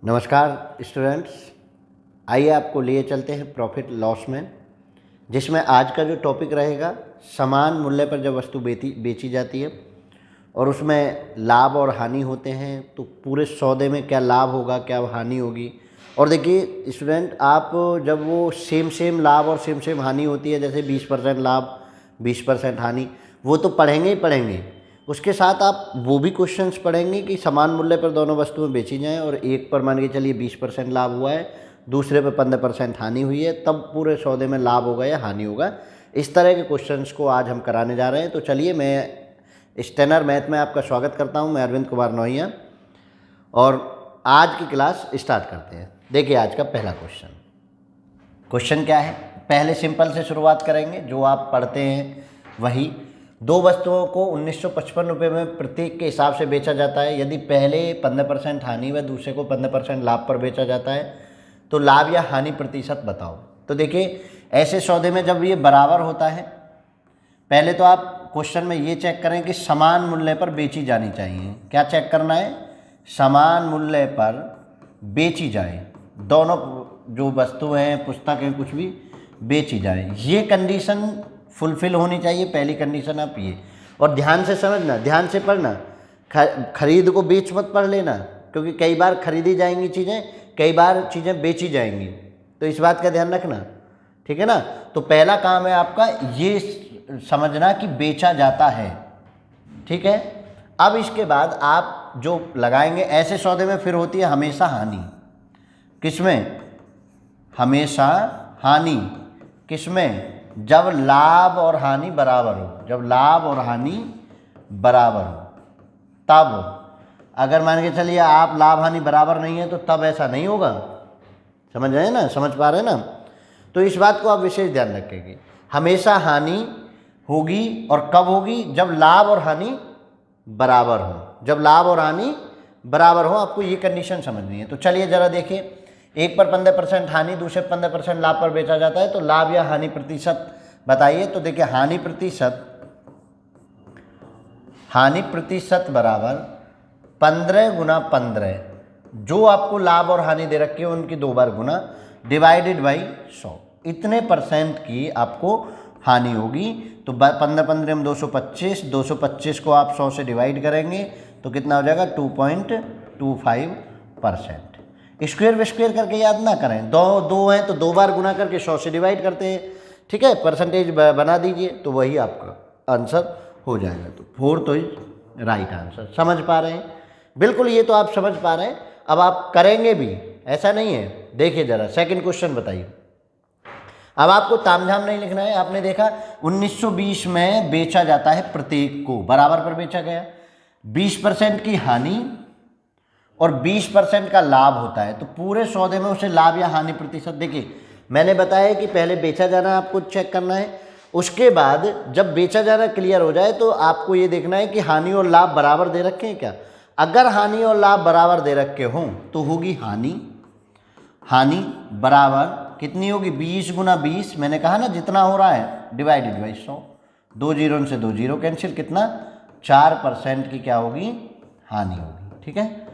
नमस्कार स्टूडेंट्स, आइए आपको लिए चलते हैं प्रॉफिट लॉस में, जिसमें आज का जो टॉपिक रहेगा समान मूल्य पर जब वस्तु बेची जाती है और उसमें लाभ और हानि होते हैं, तो पूरे सौदे में क्या लाभ होगा, क्या हानि होगी। और देखिए स्टूडेंट, आप जब वो सेम लाभ और सेम हानि होती है, जैसे 20% लाभ 20% हानि, वो तो पढ़ेंगे ही पढ़ेंगे। उसके साथ आप वो भी क्वेश्चंस पढ़ेंगे कि समान मूल्य पर दोनों वस्तुएं बेची जाएं और एक पर मान के चलिए 20% लाभ हुआ है, दूसरे पर 15% हानि हुई है, तब पूरे सौदे में लाभ होगा या हानि होगा। इस तरह के क्वेश्चंस को आज हम कराने जा रहे हैं। तो चलिए, मैं स्टेनर मैथ में आपका स्वागत करता हूं। मैं अरविंद कुमार नोहिया और आज की क्लास स्टार्ट करते हैं। देखिए आज का पहला क्वेश्चन क्या है। पहले सिंपल से शुरुआत करेंगे, जो आप पढ़ते हैं वही। दो वस्तुओं को 1955 रुपये में प्रत्येक के हिसाब से बेचा जाता है। यदि पहले 15% हानि व दूसरे को 15% लाभ पर बेचा जाता है, तो लाभ या हानि प्रतिशत बताओ। तो देखिए, ऐसे सौदे में जब ये बराबर होता है, पहले तो आप क्वेश्चन में ये चेक करें कि समान मूल्य पर बेची जानी चाहिए। क्या चेक करना है? समान मूल्य पर बेची जाए, दोनों जो वस्तु हैं, पुस्तक हैं, कुछ भी बेची जाए, ये कंडीशन फुलफिल होनी चाहिए। पहली कंडीशन आप ये, और ध्यान से समझना, ध्यान से पढ़ना। खरीद को बेच मत पढ़ लेना, क्योंकि कई बार खरीदी जाएंगी चीज़ें, कई बार चीज़ें बेची जाएंगी, तो इस बात का ध्यान रखना, ठीक है ना। तो पहला काम है आपका ये समझना कि बेचा जाता है, ठीक है। अब इसके बाद आप जो लगाएंगे, ऐसे सौदे में फिर होती है हमेशा हानि। किसमें? हमेशा हानि। किसमें? जब लाभ और हानि बराबर हो। जब लाभ और हानि बराबर हो तब। अगर मान के चलिए आप लाभ हानि बराबर नहीं है, तो तब ऐसा नहीं होगा। समझ रहे हैं ना? समझ पा रहे हैं ना? तो इस बात को आप विशेष ध्यान रखेंगे। हमेशा हानि होगी, और कब होगी? जब लाभ और हानि बराबर हो। जब लाभ और हानि बराबर हो, आपको ये कंडीशन समझनी है। तो चलिए जरा देखिए, एक पर 15% हानि, दूसरे 15% लाभ पर बेचा जाता है, तो लाभ या हानि प्रतिशत बताइए। तो देखिए, हानि प्रतिशत बराबर 15 गुना 15, जो आपको लाभ और हानि दे रखी है उनकी 2 बार गुना, डिवाइडेड बाई 100। इतने % की आपको हानि होगी। तो 15 में 225, 225 को आप 100 से डिवाइड करेंगे तो कितना हो जाएगा? 2.25%। स्क्वायर विस्क्वायर करके याद ना करें, दो हैं तो 2 बार गुना करके 100 से डिवाइड करते हैं, ठीक है। परसेंटेज बना दीजिए, तो वही आपका आंसर हो जाएगा। तो 4 तो इज राइट आंसर। समझ पा रहे हैं? बिल्कुल, ये तो आप समझ पा रहे हैं। अब आप करेंगे भी, ऐसा नहीं है। देखिए जरा सेकंड क्वेश्चन बताइए। अब आपको तामझाम नहीं लिखना है। आपने देखा 1920 में बेचा जाता है, प्रत्येक को बराबर पर बेचा गया, 20% की हानि और 20% का लाभ होता है, तो पूरे सौदे में उसे लाभ या हानि प्रतिशत। देखिए, मैंने बताया कि पहले बेचा जाना आपको चेक करना है, उसके बाद जब बेचा जाना क्लियर हो जाए तो आपको ये देखना है कि हानि और लाभ बराबर दे रखे हैं क्या। अगर हानि और लाभ बराबर दे रखे हों तो होगी हानि बराबर कितनी होगी? 20 गुना 20, मैंने कहा ना जितना हो रहा है, डिवाइडेड बाई 100। 2 जीरो से 2 जीरो कैंसिल, कितना? 4% की क्या होगी? हानि होगी, ठीक है।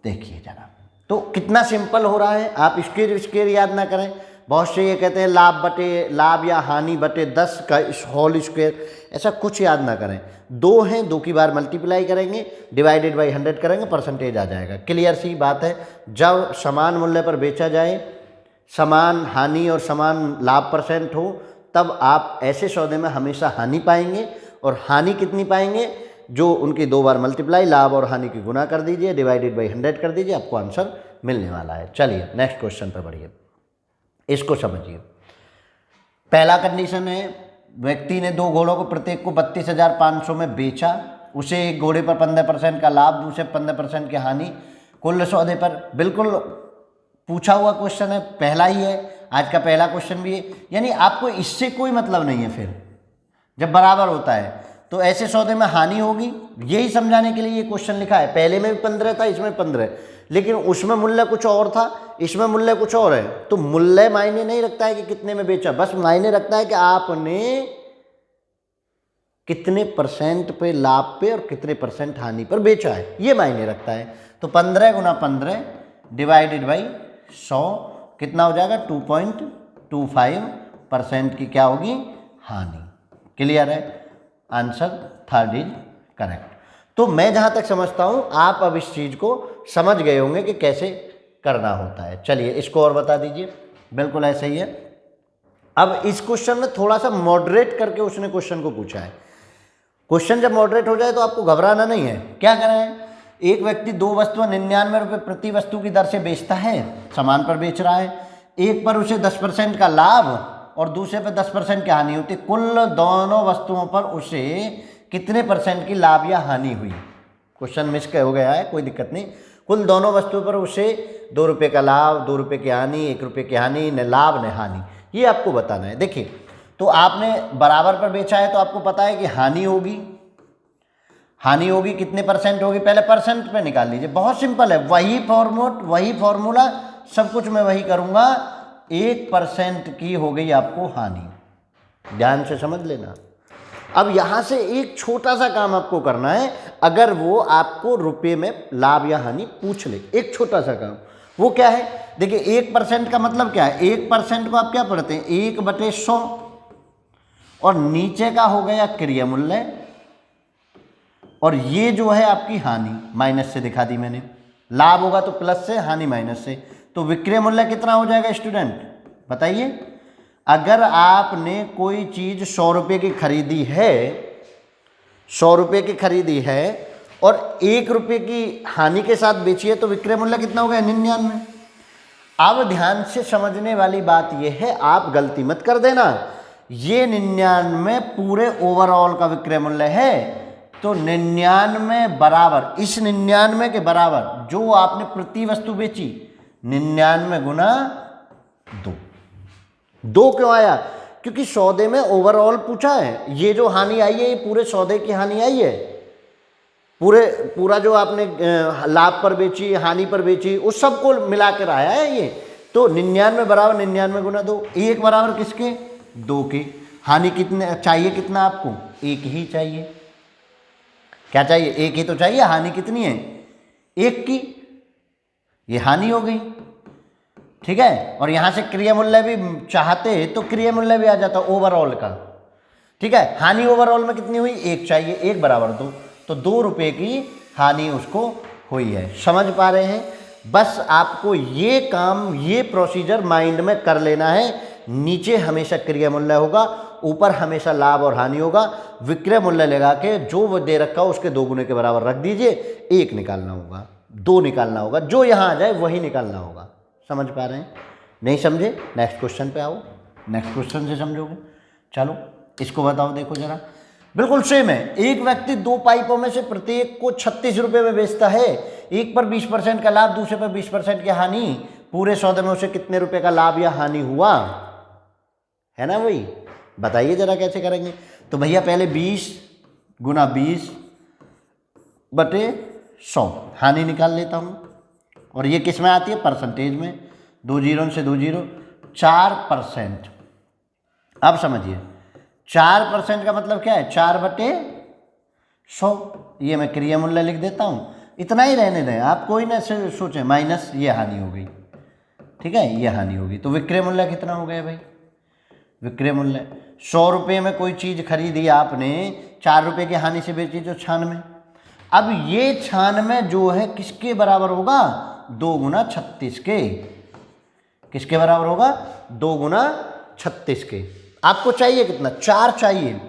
देखिए जरा, तो कितना सिंपल हो रहा है। आप स्क्वायर याद ना करें। बहुत से ये कहते हैं लाभ या हानि बटे 10 का होल स्क्वायर, ऐसा कुछ याद ना करें। 2 हैं, 2 की बार मल्टीप्लाई करेंगे, डिवाइडेड बाई 100 करेंगे, परसेंटेज आ जाएगा। क्लियर सी बात है। जब समान मूल्य पर बेचा जाए, समान हानि और समान लाभ % हो, तब आप ऐसे सौदे में हमेशा हानि पाएंगे। और हानि कितनी पाएंगे? जो उनकी 2 बार मल्टीप्लाई, लाभ और हानि की गुना कर दीजिए, डिवाइडेड बाई 100 कर दीजिए, आपको आंसर मिलने वाला है। चलिए नेक्स्ट क्वेश्चन पर बढ़िए, इसको समझिए। पहला कंडीशन है, व्यक्ति ने 2 घोड़ों को प्रत्येक को 32,500 में बेचा। उसे एक घोड़े पर 15% का लाभ, दूसरे 15% की हानि, कुल सौदे पर। बिल्कुल पूछा हुआ क्वेश्चन है, पहला ही है, आज का पहला क्वेश्चन भी है। यानी आपको इससे कोई मतलब नहीं है। फिर जब बराबर होता है तो ऐसे सौदे में हानि होगी, यही समझाने के लिए ये क्वेश्चन लिखा है। पहले में भी 15 था, इसमें 15, लेकिन उसमें मूल्य कुछ और था, इसमें मूल्य कुछ और है। तो मूल्य मायने नहीं रखता है कि कितने में बेचा, बस मायने रखता है कि आपने कितने % पे लाभ पे और कितने % हानि पर बेचा है, ये मायने रखता है। तो 15 गुना 15 डिवाइडेड बाई 100 कितना हो जाएगा 2.25% की क्या होगी हानि। क्लियर है, आंसर थर्ड इज करेक्ट। तो मैं जहाँ तक समझता हूँ आप अब इस चीज़ को समझ गए होंगे कि कैसे करना होता है। चलिए इसको और बता दीजिए। बिल्कुल ऐसे ही है। अब इस क्वेश्चन में थोड़ा सा मॉडरेट करके उसने क्वेश्चन को पूछा है। क्वेश्चन जब मॉडरेट हो जाए तो आपको घबराना नहीं है। क्या करें, एक व्यक्ति 2 वस्तुएं 99 रुपये प्रति वस्तु की दर से बेचता है, सामान पर बेच रहा है। एक पर उसे 10% का लाभ और दूसरे पर 10% की हानि होती है। कुल दोनों वस्तुओं पर उसे कितने % की लाभ या हानि हुई। क्वेश्चन मिस हो गया है, कोई दिक्कत नहीं। कुल दोनों वस्तुओं पर उसे 2 रुपये का लाभ, 2 रुपये की हानि, 1 रुपये की हानि, न लाभ न हानि, ये आपको बताना है। देखिए, तो आपने बराबर पर बेचा है तो आपको पता है कि हानि होगी। हानि होगी कितने % होगी, पहले % पे निकाल लीजिए। बहुत सिंपल है, वही फॉर्मूला, सब कुछ मैं वही करूँगा। 1% की हो गई आपको हानि, ध्यान से समझ लेना। अब यहाँ से एक छोटा सा काम आपको करना है। अगर वो आपको रुपए में लाभ या हानि पूछ ले, एक छोटा सा काम, वो क्या है, देखिए 1% का मतलब क्या है, 1% को आप क्या पढ़ते हैं 1/100, और नीचे का हो गया क्रिया मूल्य, और ये जो है आपकी हानि, माइनस से दिखा दी मैंने। लाभ होगा तो प्लस से, हानि माइनस से। तो विक्रय मूल्य कितना हो जाएगा स्टूडेंट, बताइए। अगर आपने कोई चीज़ 100 रुपये की खरीदी है, 100 रुपये की खरीदी है और 1 रुपये की हानि के साथ बेची है, तो विक्रय मूल्य कितना हो गया 99। अब ध्यान से समझने वाली बात यह है, आप गलती मत कर देना। ये 99 पूरे ओवरऑल का विक्रय मूल्य है, तो 99 बराबर, इस 99 के बराबर जो आपने प्रति वस्तु बेची 99 गुना 2 क्यों आया, क्योंकि सौदे में ओवरऑल पूछा है। ये जो हानि आई है ये पूरे सौदे की हानि आई है, पूरा जो आपने लाभ पर बेची, हानि पर बेची, उस सब को मिला कर आया है ये। तो 99 बराबर 99 गुना 2, 1 बराबर किसके 2 के। हानि कितने चाहिए, कितना आपको 1 ही चाहिए। क्या चाहिए, 1 ही तो चाहिए। हानि कितनी है 1 की, ये हानि हो गई, ठीक है। और यहाँ से क्रिया मूल्य भी चाहते तो क्रिया मूल्य भी आ जाता ओवरऑल का, ठीक है। हानि ओवरऑल में कितनी हुई 1 चाहिए, 1 बराबर 2, तो 2 रुपये की हानि उसको हुई है। समझ पा रहे हैं। बस आपको ये काम, ये प्रोसीजर माइंड में कर लेना है। नीचे हमेशा क्रिया मूल्य होगा, ऊपर हमेशा लाभ और हानि होगा। विक्रय मूल्य लगा के जो वो दे रखा हो उसके 2 गुने के बराबर रख दीजिए। 1 निकालना होगा, 2 निकालना होगा, जो यहाँ आ जाए वही निकालना होगा। समझ पा रहे हैं, नहीं समझे नेक्स्ट क्वेश्चन पे आओ, नेक्स्ट क्वेश्चन से समझोगे। चलो इसको बताओ, देखो जरा, बिल्कुल सेम है। एक व्यक्ति 2 पाइपों में से प्रत्येक को 36 रुपये में बेचता है। एक पर 20% का लाभ, दूसरे पर 20% की हानि। पूरे सौदे में उसे कितने रुपए का लाभ या हानि हुआ, है ना वही, बताइए जरा कैसे करेंगे। तो भैया पहले 20 गुना 20/100 हानि निकाल लेता हूँ, और ये किस में आती है परसेंटेज में, 2 जीरो से 2 जीरो, 4%। अब समझिए 4% का मतलब क्या है, 4/100। ये मैं क्रिया मूल्य लिख देता हूँ, इतना ही रहने दें आप, कोई ना सोचें। माइनस ये हानि हो गई, ठीक है, ये हानि होगी। तो विक्रय मूल्य कितना हो गया भाई, विक्रय मूल्य 100 रुपये में कोई चीज़ खरीदी आपने, 4 रुपये की हानि से बेची तो 96। अब ये 96 जो है किसके बराबर होगा, 2 गुना 36 के। किसके बराबर होगा, 2 गुना 36 के। आपको चाहिए कितना, 4 चाहिए।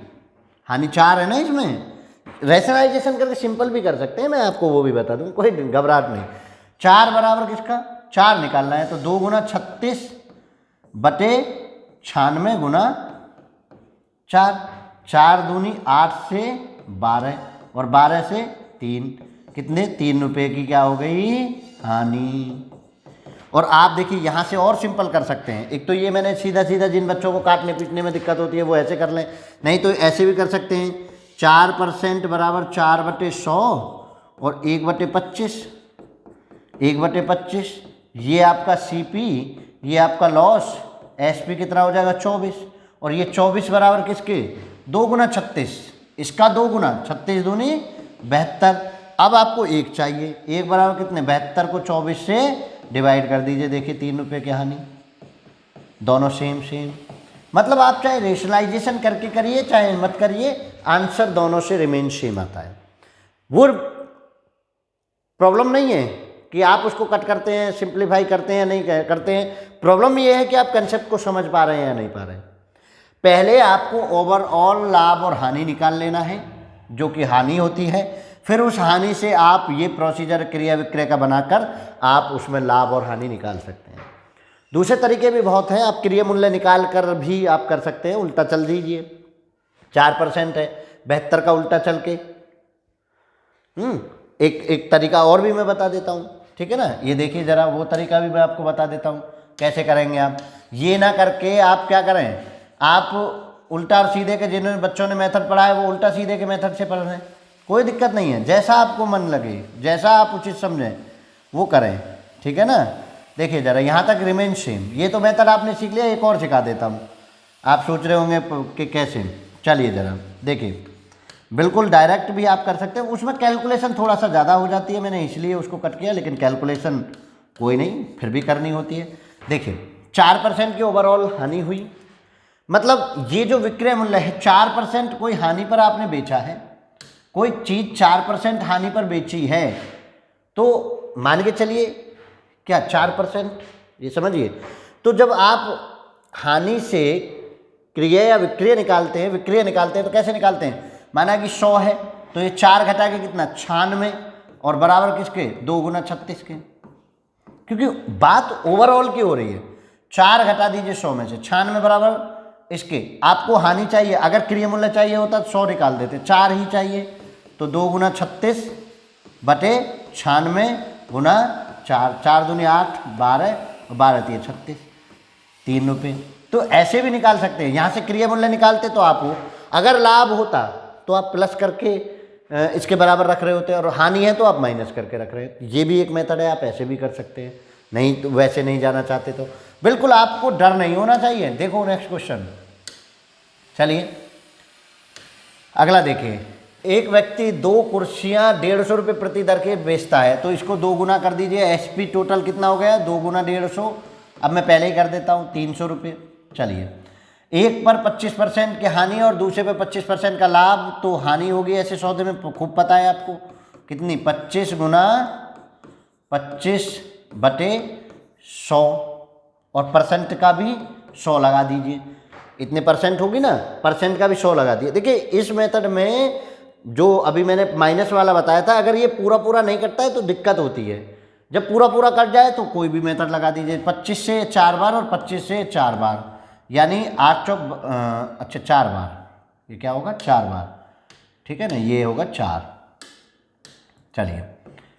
हानि 4 है ना, इसमें रैशनलाइजेशन करके सिंपल भी कर सकते हैं, मैं आपको वो भी बता दूं, कोई घबराहट नहीं। 4 बराबर किसका, 4 निकालना है, तो 2 गुना 36/96 गुना 4, 4 दूनी 8 से 12, और 12 से 3, कितने 3 रुपये की क्या हो गई हानि। और आप देखिए यहाँ से और सिंपल कर सकते हैं। एक तो ये मैंने सीधा सीधा, जिन बच्चों को काटने पीटने में दिक्कत होती है वो ऐसे कर लें, नहीं तो ऐसे भी कर सकते हैं। 4% बराबर 4/100 और 1/25, 1/25। ये आपका CP, ये आपका लॉस, SP कितना हो जाएगा 24, और ये 24 बराबर किसके, 2 गुना 36, इसका 2 गुना 36 दूनी 72। अब आपको 1 चाहिए, 1 बराबर कितने, 72 को 24 से डिवाइड कर दीजिए, देखिए 3 रुपये की हानि, दोनों सेम सेम। मतलब आप चाहे रेशनलाइजेशन करके करिए चाहे मत करिए, आंसर दोनों से रिमेन सेम आता है। वो प्रॉब्लम नहीं है कि आप उसको कट करते हैं, सिंप्लीफाई करते हैं या नहीं करते हैं, प्रॉब्लम ये है कि आप कंसेप्ट को समझ पा रहे हैं या नहीं पा रहे हैं। पहले आपको ओवरऑल लाभ और हानि निकाल लेना है, जो कि हानि होती है, फिर उस हानि से आप ये प्रोसीजर क्रिया विक्रय का बनाकर आप उसमें लाभ और हानि निकाल सकते हैं। दूसरे तरीके भी बहुत हैं, आप क्रिया मूल्य निकाल कर भी आप कर सकते हैं। उल्टा चल दीजिए, 4% है, 72 का उल्टा चल के एक तरीका और भी मैं बता देता हूँ, ठीक है ना। ये देखिए ज़रा, वो तरीका भी मैं आपको बता देता हूँ कैसे करेंगे आप। ये ना करके आप क्या करें, आप उल्टा और सीधे के, जिन्होंने बच्चों ने मेथड पढ़ा है वो उल्टा सीधे के मेथड से पढ़ रहे हैं, कोई दिक्कत नहीं है, जैसा आपको मन लगे, जैसा आप उचित समझें वो करें, ठीक है ना। देखिए ज़रा, यहाँ तक रिमेन सेम, ये तो मेथड आपने सीख लिया, एक और सिखा देता हूँ। आप सोच रहे होंगे कि कैसे, चलिए ज़रा देखिए, बिल्कुल डायरेक्ट भी आप कर सकते हैं, उसमें कैलकुलेशन थोड़ा सा ज़्यादा हो जाती है, मैंने इसलिए उसको कट किया, लेकिन कैलकुलेशन कोई नहीं, फिर भी करनी होती है। देखिए 4% की ओवरऑल हानि हुई, मतलब ये जो विक्रय मूल्य है 4% कोई हानि पर आपने बेचा है, कोई चीज़ 4% हानि पर बेची है, तो मान के चलिए क्या 4%, ये समझिए। तो जब आप हानि से क्रिया या विक्रय निकालते हैं, तो कैसे निकालते हैं, माना कि 100 है तो ये 4 घटा के कितना 96, और बराबर किसके, 2 गुना 36 के, क्योंकि बात ओवरऑल की हो रही है। 4 घटा दीजिए 100 में से, 96 बराबर इसके। आपको हानि चाहिए, अगर क्रिया मूल्य चाहिए होता तो 100 निकाल देते, 4 ही चाहिए तो 2 गुना 36 बटे 96 गुना 4, 4 दूनी 8, 12, 12 3 36, 3 रुपये। तो ऐसे भी निकाल सकते हैं, यहाँ से क्रिया मूल्य निकालते तो आपको, अगर लाभ होता तो आप प्लस करके इसके बराबर रख रहे होते, और हानि है तो आप माइनस करके रख रहे हैं। ये भी एक मेथड है, आप ऐसे भी कर सकते हैं, नहीं तो वैसे नहीं जाना चाहते तो बिल्कुल आपको डर नहीं होना चाहिए। देखो नेक्स्ट क्वेश्चन, चलिए अगला देखिए। एक व्यक्ति 2 कुर्सियाँ 150 रुपये प्रति दर के बेचता है, तो इसको 2 गुना कर दीजिए, एसपी टोटल कितना हो गया, 2 गुना 150, अब मैं पहले ही कर देता हूँ 300 रुपये। चलिए, एक पर 25% की हानि और दूसरे पर 25% का लाभ, तो हानि होगी ऐसे सौदे में खूब पता है आपको कितनी, 25 गुना 25 बटे 100, और परसेंट का भी 100 लगा दीजिए, इतने परसेंट होगी ना, परसेंट का भी 100 लगा दिए। देखिए इस मेथड में जो अभी मैंने माइनस वाला बताया था, अगर ये पूरा पूरा नहीं कटता है तो दिक्कत होती है, जब पूरा पूरा कट जाए तो कोई भी मेथड लगा दीजिए। 25 से 4 बार और 25 से 4 बार, यानी 8 चौक, अच्छा 4 बार, ये क्या होगा 4 बार, ठीक है ना, ये होगा 4। चलिए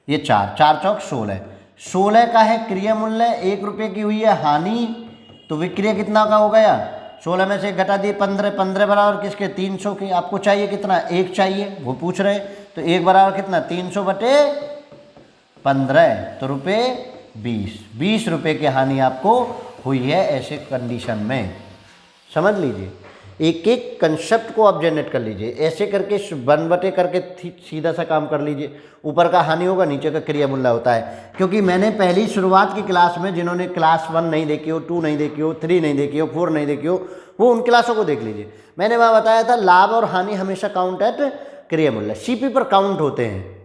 ये 4 चौक 16, 16 का है क्रिया मूल्य, 1 रुपये की हुई है हानि, तो विक्रय कितना का हो गया, 16 में से घटा दिए 15, 15 बराबर किसके, 300 के। आपको चाहिए कितना, 1 चाहिए, वो पूछ रहे, तो 1 बराबर कितना, 300 बटे 15, तो रुपये 20 रुपये की हानि आपको हुई है ऐसे कंडीशन में। समझ लीजिए, एक एक कंसेप्ट को आप जनरेट कर लीजिए, ऐसे करके 1 बटे करके सीधा सा काम कर लीजिए। ऊपर का हानि होगा, नीचे का क्रिया मूल्य होता है, क्योंकि मैंने पहली शुरुआत की क्लास में, जिन्होंने क्लास 1 नहीं देखी हो, 2 नहीं देखी हो, 3 नहीं देखी हो, 4 नहीं देखी हो, वो उन क्लासों को देख लीजिए। मैंने वहाँ बताया था लाभ और हानि हमेशा काउंट एट क्रिया मूल्य, सीपी पर काउंट होते हैं।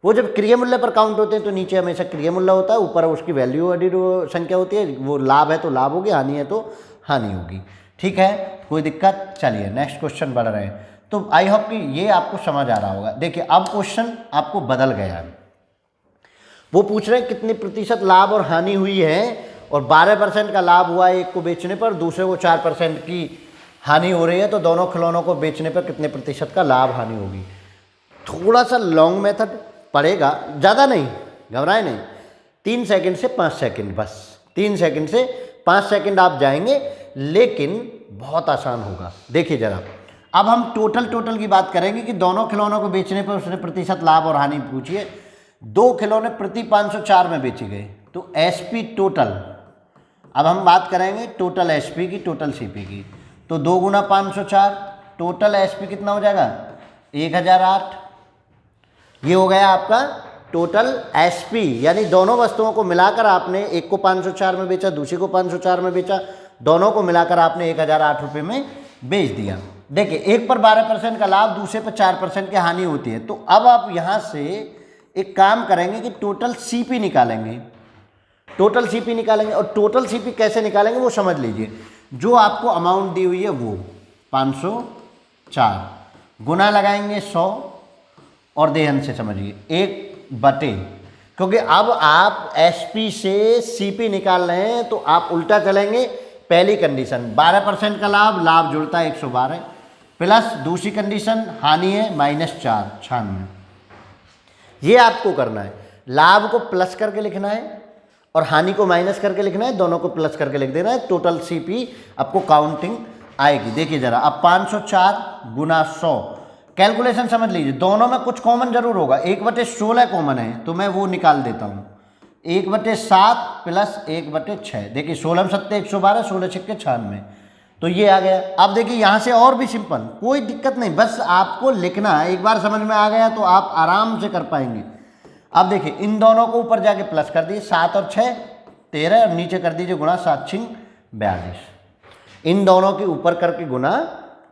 वो जब क्रिया मूल्य पर काउंट होते हैं तो नीचे हमेशा क्रिया मूल्य होता है, ऊपर उसकी वैल्यू एडिड संख्या होती है, वो लाभ है तो लाभ होगी, हानि है तो हानि होगी, ठीक है, कोई दिक्कत। चलिए नेक्स्ट क्वेश्चन बढ़ रहे हैं, तो आई होप कि ये आपको समझ आ रहा होगा। देखिए अब क्वेश्चन आपको बदल गया है, वो पूछ रहे हैं कितनी प्रतिशत लाभ और हानि हुई है, और 12% का लाभ हुआ है एक को बेचने पर, दूसरे को 4% की हानि हो रही है, तो दोनों खिलौनों को बेचने पर कितने प्रतिशत का लाभ हानि होगी। थोड़ा सा लॉन्ग मेथड पड़ेगा, ज़्यादा नहीं, घबराए नहीं, 3 सेकंड से 5 सेकंड, बस 3 सेकंड से 5 सेकंड आप जाएंगे, लेकिन बहुत आसान होगा। देखिए जरा, अब हम टोटल की बात करेंगे कि दोनों खिलौनों को बेचने पर उसने प्रतिशत लाभ और हानि पूछिए। 2 खिलौने प्रति 504 में बेचे गए, तो एसपी टोटल, अब हम बात करेंगे टोटल एसपी की, टोटल सीपी की, तो 2 गुना 504, टोटल एसपी कितना हो जाएगा 1008, ये हो गया आपका टोटल एसपी, यानी दोनों वस्तुओं को मिलाकर आपने, एक को 504 में बेचा, दूसरी को 504 में बेचा, दोनों को मिलाकर आपने 1008 रुपये में बेच दिया। देखिए, एक पर 12% का लाभ, दूसरे पर 4% की हानि होती है। तो अब आप यहाँ से एक काम करेंगे कि टोटल सीपी निकालेंगे, टोटल सीपी निकालेंगे। और टोटल सीपी कैसे निकालेंगे वो समझ लीजिए। जो आपको अमाउंट दी हुई है वो 504 गुना लगाएंगे 100 और देहन से समझिए 1/, क्योंकि अब आप एसपी से सीपी निकाल रहे हैं तो आप उल्टा चलेंगे। पहली कंडीशन 12% का लाभ, लाभ जुड़ता है 112, प्लस दूसरी कंडीशन हानि है -4 96। ये आपको करना है, लाभ को प्लस करके लिखना है और हानि को माइनस करके लिखना है, दोनों को प्लस करके लिख देना है। टोटल सीपी आपको काउंटिंग आएगी। देखिए जरा, अब 504 गुना 100, कैलकुलेशन समझ लीजिए। दोनों में कुछ कॉमन जरूर होगा, 1/16 कॉमन है तो मैं वो निकाल देता हूँ। 1/7 प्लस 1/6, देखिए 16 7 112, 16 6 96, तो ये आ गया। अब देखिए यहाँ से और भी सिंपल, कोई दिक्कत नहीं, बस आपको लिखना है। एक बार समझ में आ गया तो आप आराम से कर पाएंगे। अब देखिए, इन दोनों को ऊपर जाके प्लस कर दिए, 7 और 6 13, और नीचे कर दीजिए गुणा, 7 6 42। इन दोनों के ऊपर करके गुना,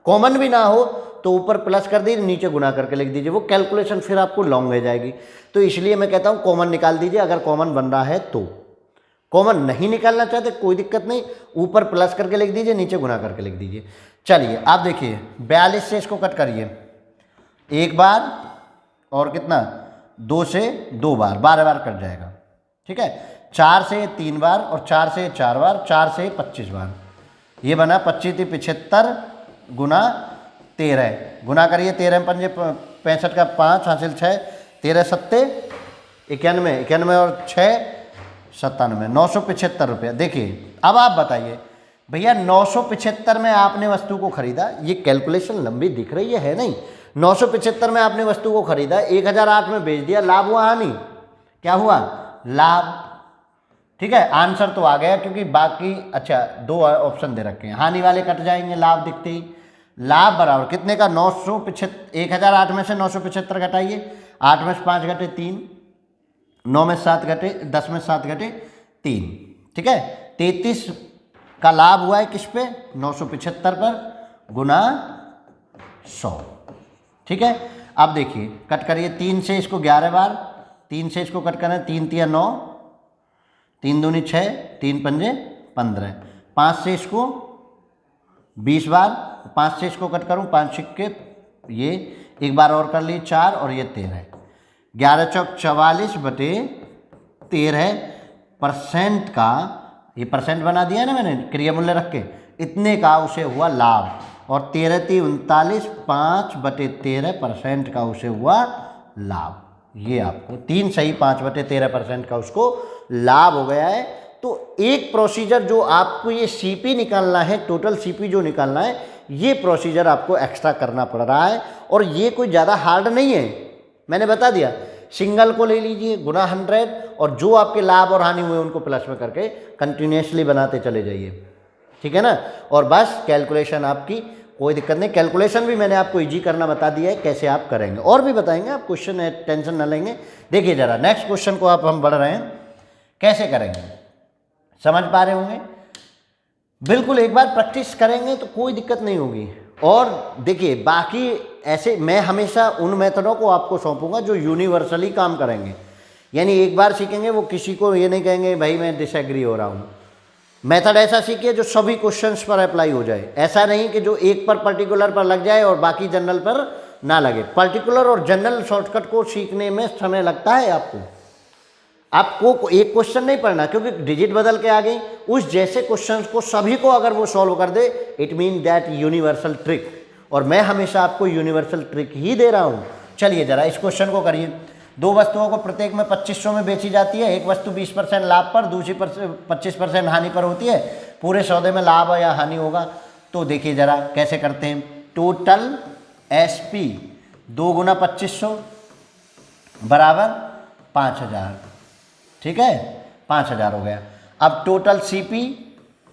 कॉमन भी ना हो तो ऊपर प्लस कर दीजिए, नीचे गुना करके लिख दीजिए। वो कैलकुलेशन फिर आपको लॉन्ग हो जाएगी। तो इसलिए मैं कहता हूँ कॉमन निकाल दीजिए अगर कॉमन बन रहा है तो। कॉमन नहीं निकालना चाहते कोई दिक्कत नहीं, ऊपर प्लस करके लिख दीजिए, नीचे गुना करके लिख दीजिए। चलिए आप देखिए, 42 से इसको कट करिए, एक बार और कितना, 2 से 2 बार, 12 बार कट जाएगा। ठीक है, 4 से 3 बार और 4 से 4 बार, 4 से 25 बार। ये बना 25 × 75 गुना 13, गुना करिए, 13 पंजे 65 का 5 हासिल 6, 13 7 91, 91 और 6 97, 975 रुपया। देखिए अब आप बताइए भैया, 975 में आपने वस्तु को खरीदा, ये कैलकुलेशन लंबी दिख रही है नहीं, 975 में आपने वस्तु को खरीदा, 1008 में बेच दिया, लाभ हुआ हानि? क्या हुआ? लाभ। ठीक है, आंसर तो आ गया, क्योंकि बाकी अच्छा 2 ऑप्शन दे रखे हैं, हानि वाले कट जाएंगे लाभ दिखते ही। लाभ बराबर कितने का? 975, 1008 में से 975 घटाइए, 8 में से 5 घटे 3, 9 में 7 घटे, 10 में 7 घटे 3। ठीक है, 33 का लाभ हुआ है किस पे? 975 पर गुना 100। ठीक है, अब देखिए कट करिए, 3 से इसको 11 बार, 3 से इसको कट करना है, 3 × 9, 3 दूनी 6, 3 पंजे 15, 5 से इसको 20 बार, 5 से इसको कट करूँ, 5 सिक्के, ये एक बार और कर लिए 4 और ये 13, 11 चौक 44 बटे 13% का, ये परसेंट बना दिया ना मैंने क्रिया मूल्य रख के, इतने का उसे हुआ लाभ। और 13 × 39, 5 बटे 13% का उसे हुआ लाभ। ये आपको 3 सही 5 बटे 13% का उसको लाभ हो गया है। तो एक प्रोसीजर जो आपको ये सीपी निकालना है, टोटल सीपी जो निकालना है, ये प्रोसीजर आपको एक्स्ट्रा करना पड़ रहा है। और ये कोई ज़्यादा हार्ड नहीं है, मैंने बता दिया। सिंगल को ले लीजिए गुना 100, और जो आपके लाभ और हानि हुए उनको प्लस में करके कंटिन्यूसली बनाते चले जाइए। ठीक है ना, और बस कैलकुलेशन आपकी कोई दिक्कत नहीं। कैलकुलेशन भी मैंने आपको इजी करना बता दिया है, कैसे आप करेंगे, और भी बताएंगे। आप क्वेश्चन है, टेंशन ना लेंगे। देखिए जरा नेक्स्ट क्वेश्चन को आप हम बढ़ रहे हैं, कैसे करेंगे समझ पा रहे होंगे। बिल्कुल एक बार प्रैक्टिस करेंगे तो कोई दिक्कत नहीं होगी। और देखिए बाकी ऐसे मैं हमेशा उन मेथडों को आपको सौंपूंगा जो यूनिवर्सली काम करेंगे, यानी एक बार सीखेंगे वो किसी को ये नहीं कहेंगे भाई मैं डिसएग्री हो रहा हूँ। मेथड ऐसा सीखिए जो सभी क्वेश्चंस पर अप्लाई हो जाए, ऐसा नहीं कि जो एक पर पर्टिकुलर पर लग जाए और बाकी जनरल पर ना लगे। पर्टिकुलर और जनरल शॉर्टकट को सीखने में समय लगता है आपको एक क्वेश्चन नहीं पढ़ना, क्योंकि डिजिट बदल के आ गई। उस जैसे क्वेश्चंस को सभी को अगर वो सॉल्व कर दे, it mean that universal trick. और मैं हमेशा आपको यूनिवर्सल ट्रिक ही दे रहा हूँ। चलिए जरा इस क्वेश्चन को करिए। 2 वस्तुओं को प्रत्येक में 2500 में बेची जाती है। एक वस्तु 20% लाभ पर, दूसरी 25% हानि पर होती है। पूरे सौदे में लाभ या हानि होगा। तो देखिए जरा कैसे करते हैं। टोटल एसपी 2 × 2500 बराबर 5000। ठीक है, 5000 हो गया। अब टोटल सीपी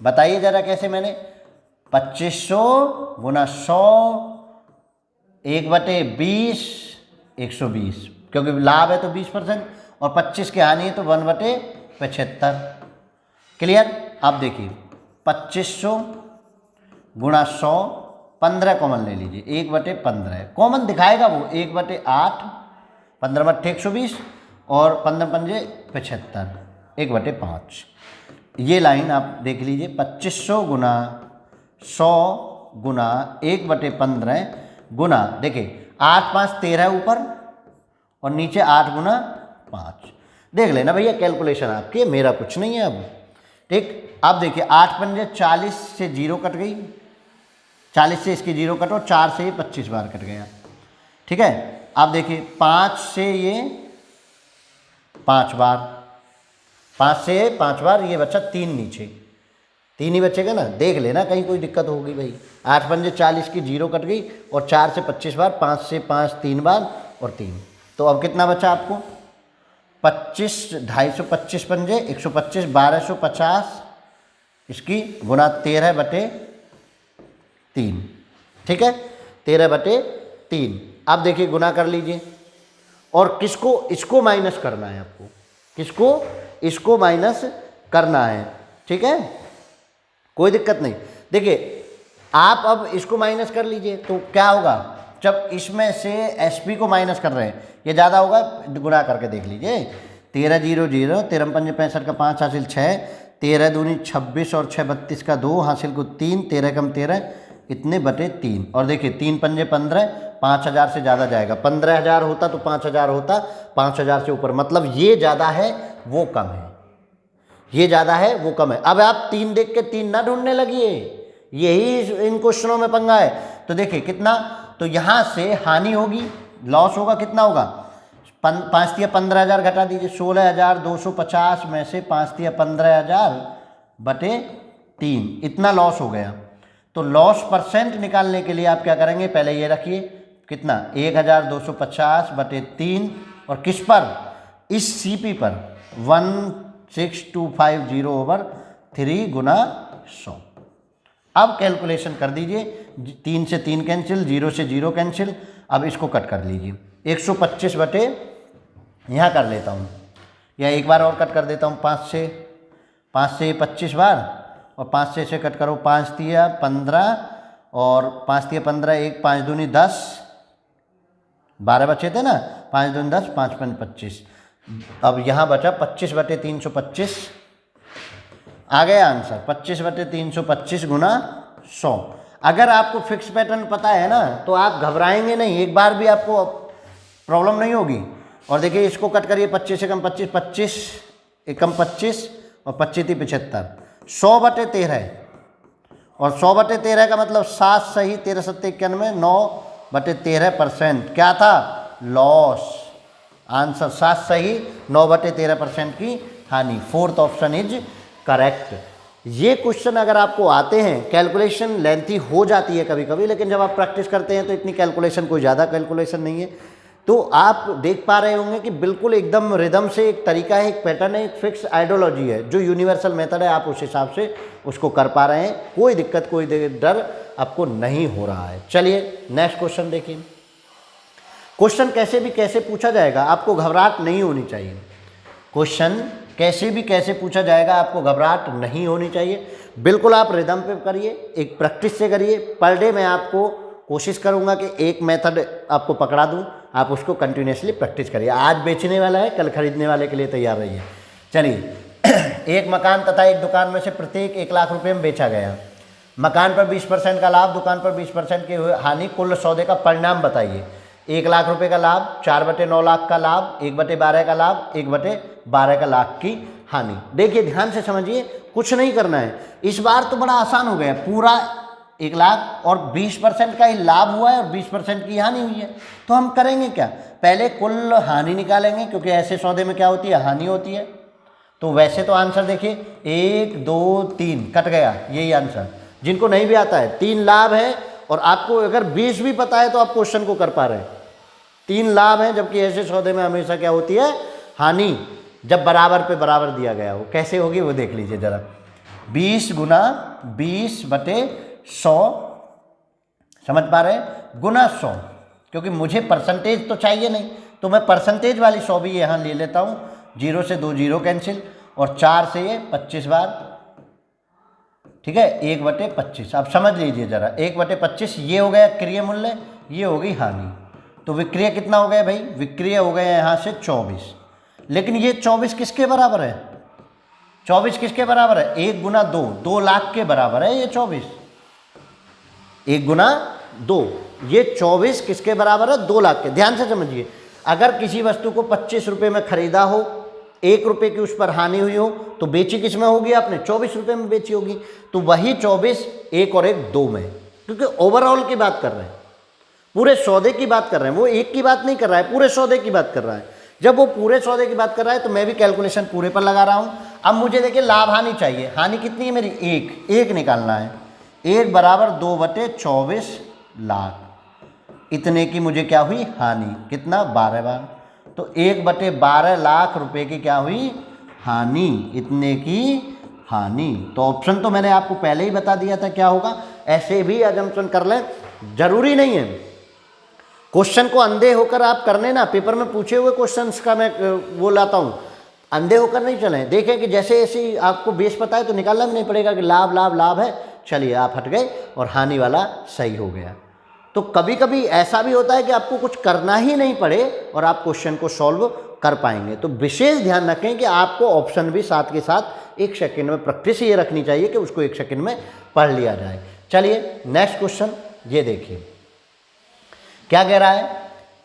बताइए जरा कैसे। मैंने 2500 × 100 1/20 120, क्योंकि लाभ है तो 20%। और 25 की हानि है तो 1/75। क्लियर। आप देखिए 2500 गुणा 100, 15 कॉमन ले लीजिए, 1/15 कॉमन दिखाएगा वो, 1/8, 15/120 और 15×5 75, 1/5। ये लाइन आप देख लीजिए, 2500 गुना 100 गुना 1/15 गुना, देखिए 8 5 13 ऊपर और नीचे 8 गुना 5। देख लेना भैया कैलकुलेशन आपकी, मेरा कुछ नहीं है अब। ठीक, अब देखिए 8 पंजे 40 से 0 कट गई, 40 से इसकी 0 कटो, 4 से ये 25 बार कट गया। ठीक है, अब देखिए 5 से ये 5 बार, 5 से 5 बार, ये बच्चा 3 नीचे, 3 ही बचेगा ना। देख लेना कहीं कोई दिक्कत होगी भाई। 8 पंजे 40 की 0 कट गई और 4 से 25 बार, 5 से 5 3 बार और 3। तो अब कितना बचा आपको? 25, 250 पंजे 125, 1250 इसकी गुना 13/3। ठीक है, 13/3। अब देखिए गुना कर लीजिए, और किसको? इसको माइनस करना है आपको, किसको? इसको माइनस करना है। ठीक है, कोई दिक्कत नहीं। देखिए आप अब इसको माइनस कर लीजिए तो क्या होगा, जब इसमें से एसपी को माइनस कर रहे हैं, ये ज़्यादा होगा, गुना करके देख लीजिए। 13 0 0, 13 पंजे 65 का 5 हासिल 6, 13 दूनी 26 और 6 32 का 2 हासिल को 3, 13 कम 13 इतने बटे 3। और देखिए 3 पंजे 15, 5000 से ज़्यादा जाएगा। 15,000 होता तो 5000 होता, 5000 से ऊपर, मतलब ये ज़्यादा है वो कम है, ये ज़्यादा है वो कम है। अब आप 3 देख के 3 ना ढूंढने लगिए, यही इन क्वेश्चनों में पंगा है। तो देखिए कितना, तो यहाँ से हानि होगी, लॉस होगा, कितना होगा? 5 तिया 15,000 घटा दीजिए, 16,250 में से 5 तिया 15,000 बटे 3, इतना लॉस हो गया। तो लॉस परसेंट निकालने के लिए आप क्या करेंगे, पहले ये रखिए कितना, 1,250 बटे 3, और किस पर? इस सीपी पर 16250/3 गुना 100। अब कैलकुलेशन कर दीजिए, 3 से 3 कैंसिल, 0 से 0 कैंसिल। अब इसको कट कर लीजिए, 125 बटे, यहाँ कर लेता हूँ या एक बार और कट कर देता हूँ, 5 से 25 बार, और 5 से इसे कट करो, 5 तिया 15 और 5 तिया 15, 1 5 दूनी 10, 12 बचे थे ना, 5 दूनी 10, 5 5 25। अब यहाँ बचा 25 बटे 325, आ गया आंसर 25 बटे 325 गुना 100। अगर आपको फिक्स पैटर्न पता है ना तो आप घबराएंगे नहीं, एक बार भी आपको प्रॉब्लम नहीं होगी। और देखिए इसको कट करिए, 25 से कम 25, 25 एकम 25 और 25 थी 75, 100 बटे 13, और 100 बटे 13 का मतलब 7 सही, 13 7 91, 9 बटे 13%। क्या था? लॉस। आंसर 7 सही, 9 बटे 13% की हानि। Fourth option is correct. ये क्वेश्चन अगर आपको आते हैं, कैलकुलेशन लेंथी हो जाती है कभी कभी, लेकिन जब आप प्रैक्टिस करते हैं तो इतनी कैलकुलेशन, कोई ज़्यादा कैलकुलेशन नहीं है। तो आप देख पा रहे होंगे कि बिल्कुल एकदम रिदम से एक तरीका है, एक पैटर्न है, एक फिक्स आइडियोलॉजी है, जो यूनिवर्सल मेथड है, आप उस हिसाब से उसको कर पा रहे हैं। कोई दिक्कत, कोई डर आपको नहीं हो रहा है। चलिए नेक्स्ट क्वेश्चन देखिए। क्वेश्चन कैसे भी कैसे पूछा जाएगा, आपको घबराहट नहीं होनी चाहिए। क्वेश्चन कैसे भी कैसे पूछा जाएगा, आपको घबराहट नहीं होनी चाहिए। बिल्कुल आप रिदम पे करिए, एक प्रैक्टिस से करिए। पर डे मैं आपको कोशिश करूंगा कि एक मेथड आपको पकड़ा दूं, आप उसको कंटिन्यूसली प्रैक्टिस करिए। आज बेचने वाला है, कल खरीदने वाले के लिए तैयार रहिए। चलिए एक मकान तथा एक दुकान में से प्रत्येक 1 लाख रुपये में बेचा गया। मकान पर 20% का लाभ, दुकान पर 20% की हानि, कुल सौदे का परिणाम बताइए। 1 लाख रुपए का लाभ, 4/9 लाख का लाभ, 1/12 का लाभ, 1/12 का लाख की हानि। देखिए ध्यान से समझिए, कुछ नहीं करना है। इस बार तो बड़ा आसान हो गया, पूरा 1 लाख और 20% का ही लाभ हुआ है और 20% की हानि हुई है। तो हम करेंगे क्या, पहले कुल हानि निकालेंगे, क्योंकि ऐसे सौदे में क्या होती है, हानि होती है। तो वैसे तो आंसर देखिए 1 2 3 कट गया, यही आंसर। जिनको नहीं भी आता है, 3 लाभ है, और आपको अगर 20 भी पता है तो आप क्वेश्चन को कर पा रहे हैं। 3 लाभ हैं, जबकि ऐसे सौदे में हमेशा क्या होती है, हानि, जब बराबर पे बराबर दिया गया हो। कैसे होगी वो देख लीजिए जरा। 20 गुना 20 बटे 100, समझ पा रहे हैं, गुना 100, क्योंकि मुझे परसेंटेज तो चाहिए नहीं, तो मैं परसेंटेज वाली 100 भी यहाँ ले लेता हूँ। 0 से 2 जीरो कैंसिल, और 4 से ये 25 बार, ठीक है, 1/25। अब समझ लीजिए जरा, 1/25 ये हो गया क्रिय मूल्य, ये हो गई हानि। तो विक्रय कितना हो गया भाई, विक्रय हो गया यहाँ से 24। लेकिन ये 24 किसके बराबर है, 24 किसके बराबर है, 1 गुना 2, 2 लाख के बराबर है ये 24। 1 गुना 2, ये 24 किसके बराबर है, 2 लाख के। ध्यान से समझिए, अगर किसी वस्तु को 25 रुपये में खरीदा हो, 1 रुपये की उस पर हानि हुई हो, तो बेची किस में होगी आपने, 24 रुपये में बेची होगी। तो वही 24 1 और 1 2 में, क्योंकि ओवरऑल की बात कर रहे हैं, पूरे सौदे की बात कर रहे हैं। वो एक की बात नहीं कर रहा है, पूरे सौदे की बात कर रहा है। जब वो पूरे सौदे की बात कर रहा है तो मैं भी कैलकुलेशन पूरे पर लगा रहा हूँ। अब मुझे देखिए लाभ हानि चाहिए, हानि कितनी है मेरी, 1 निकालना है। 1 बराबर 2/24 लाख, इतने की मुझे क्या हुई हानि, कितना, 12 बार। तो 1/12 लाख रुपए की क्या हुई हानि, इतने की हानि। तो ऑप्शन तो मैंने आपको पहले ही बता दिया था क्या होगा। ऐसे भी अजम्पशन कर लें, जरूरी नहीं है क्वेश्चन को अंधे होकर आप करने ना, पेपर में पूछे हुए क्वेश्चंस का मैं वो लाता हूँ, अंधे होकर नहीं चलें। देखें कि जैसे ऐसी आपको बेस पता है तो निकालना भी नहीं पड़ेगा कि लाभ लाभ लाभ है, चलिए आप हट गए और हानि वाला सही हो गया। तो कभी कभी ऐसा भी होता है कि आपको कुछ करना ही नहीं पड़े और आप क्वेश्चन को सॉल्व कर पाएंगे। तो विशेष ध्यान रखें कि आपको ऑप्शन भी साथ के साथ 1 सेकंड में प्रैक्टिस ये रखनी चाहिए कि उसको 1 सेकंड में पढ़ लिया जाए। चलिए नेक्स्ट क्वेश्चन ये देखिए क्या कह रहा है।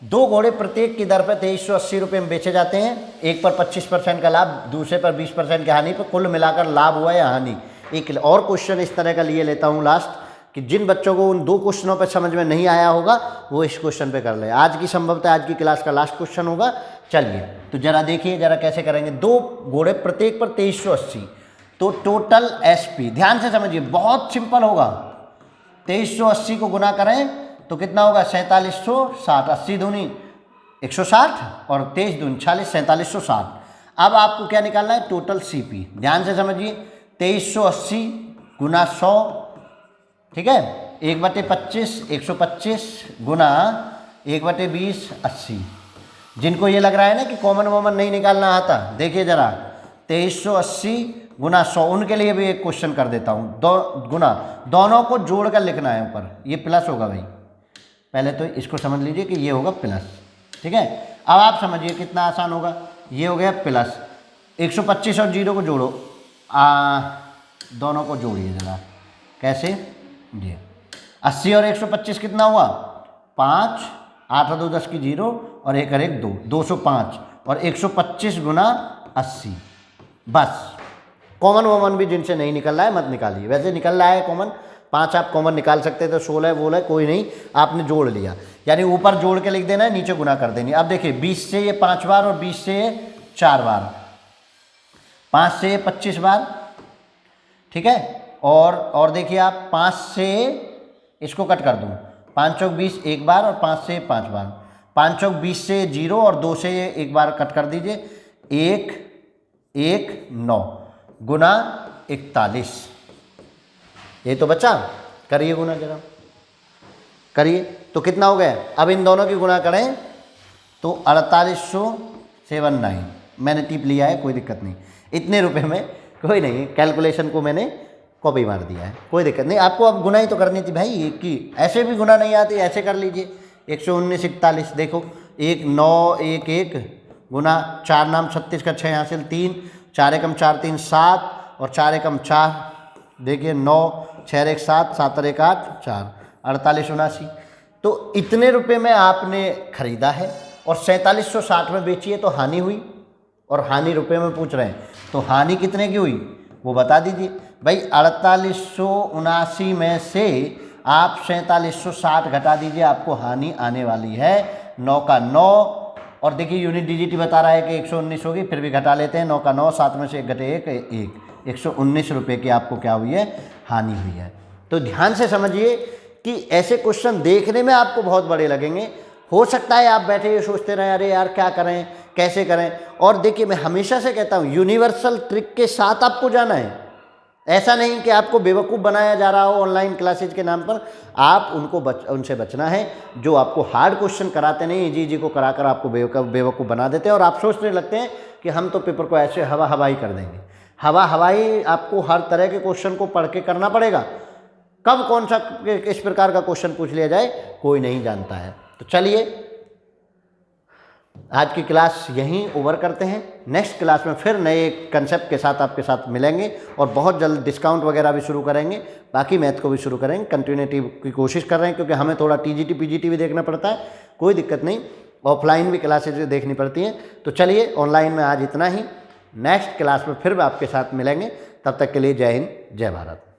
2 घोड़े प्रत्येक की दर पर 2380 रुपये में बेचे जाते हैं। एक पर 25% का लाभ, दूसरे पर 20% की हानि, पर कुल मिलाकर लाभ हुआ या हानि। एक और क्वेश्चन इस तरह का लिए लेता हूँ लास्ट, कि जिन बच्चों को उन 2 क्वेश्चनों पर समझ में नहीं आया होगा वो इस क्वेश्चन पे कर ले। आज की संभवतः आज की क्लास का लास्ट क्वेश्चन होगा। चलिए तो जरा देखिए जरा कैसे करेंगे। 2 घोड़े प्रत्येक पर 2380, तो टोटल एसपी, ध्यान से समझिए बहुत सिंपल होगा। 2380 को गुना करें तो कितना होगा, 4760, 80 दूनी 160 और 23 दूनी 40, 4760। अब आपको क्या निकालना है, टोटल सीपी। ध्यान से समझिए, 2380 गुना 100, ठीक है, 1/25 125 गुना 1/20 80। जिनको ये लग रहा है ना कि कॉमन वॉमन नहीं निकालना आता, देखिए जरा 2380 गुना 100, उनके लिए भी एक क्वेश्चन कर देता हूँ। गुना दोनों को जोड़कर लिखना है ऊपर, ये प्लस होगा भाई, पहले तो इसको समझ लीजिए कि ये होगा प्लस, ठीक है। अब आप समझिए कितना आसान होगा, ये हो गया प्लस, 125 और 0 को जोड़ो, दोनों को जोड़िए जरा, कैसे, ये 80 और 125 कितना हुआ, 5, 8 और 2 10 की 0 और 1 और 1 2, 205 और 125 गुना 80। बस कॉमन वॉमन भी जिनसे नहीं निकल रहा है मत निकालिए, वैसे निकल रहा है कॉमन, 5 आप कॉमन निकाल सकते थे, 16 बोला कोई नहीं, आपने जोड़ लिया, यानी ऊपर जोड़ के लिख देना है, नीचे गुना कर देनी। अब देखिए 20 से ये 5 बार और 20 से ये 4 बार, 5 से ये 25 बार, ठीक है। और देखिए आप 5 से इसको कट कर दूँ, 5 चौक 20 एक बार और 5 से 5 बार, 5 चौक 20 से 0 और 2 से एक बार कट कर दीजिए, 1 1 9 गुना 41, ये तो बच्चा, करिए गुना जरा, करिए तो कितना हो गया। अब इन दोनों की गुना करें तो 4879, मैंने टिप लिया है, कोई दिक्कत नहीं, इतने रुपए में कोई नहीं, कैलकुलेशन को मैंने कॉपी मार दिया है, कोई दिक्कत नहीं। आपको अब गुना ही तो करनी थी भाई, एक की ऐसे भी गुना नहीं आती, ऐसे कर लीजिए, 119 41, देखो 1 9 1 1 गुना 4 नाम 36 का 6 हासिल 3, 4 एकम 4 3 7 और 4 एकम 4, देखिए 9 6 1 7 7 1 8 4, 4879। तो इतने रुपए में आपने खरीदा है और 4760 में बेची है, तो हानि हुई, और हानि रुपए में पूछ रहे हैं, तो हानि कितने की हुई वो बता दीजिए भाई। 4879 में से आप 4760 घटा दीजिए, आपको हानि आने वाली है 9 का 9, और देखिए यूनिट डिजिट बता रहा है कि 119 होगी, फिर भी घटा लेते हैं, 9 का 9, 7 में से 1 घटे 1 119 रुपये की आपको क्या हुई है, हानि हुई है। तो ध्यान से समझिए कि ऐसे क्वेश्चन देखने में आपको बहुत बड़े लगेंगे, हो सकता है आप बैठे हुए सोचते रहें अरे यार क्या करें कैसे करें, और देखिए मैं हमेशा से कहता हूँ यूनिवर्सल ट्रिक के साथ आपको जाना है, ऐसा नहीं कि आपको बेवकूफ़ बनाया जा रहा हो ऑनलाइन क्लासेज के नाम पर। आप उनसे बचना है जो आपको हार्ड क्वेश्चन कराते नहीं, इजी को कराकर आपको बेवकूफ़ बना देते हैं और आप सोचने लगते हैं कि हम तो पेपर को ऐसे हवा हवाई कर देंगे। हवा हवाई आपको हर तरह के क्वेश्चन को पढ़ के करना पड़ेगा। कब कौन सा किस प्रकार का क्वेश्चन पूछ लिया जाए कोई नहीं जानता है। तो चलिए आज की क्लास यहीं ओवर करते हैं। नेक्स्ट क्लास में फिर नए कंसेप्ट के साथ आपके साथ मिलेंगे और बहुत जल्द डिस्काउंट वगैरह भी शुरू करेंगे, बाकी मैथ को भी शुरू करेंगे। कंटिन्यूटी की कोशिश कर रहे हैं क्योंकि हमें थोड़ा टीजीटी पीजीटी भी देखना पड़ता है, कोई दिक्कत नहीं, ऑफलाइन भी क्लासेज देखनी पड़ती हैं। तो चलिए ऑनलाइन में आज इतना ही, नेक्स्ट क्लास में फिर आपके साथ मिलेंगे। तब तक के लिए जय हिंद, जय भारत।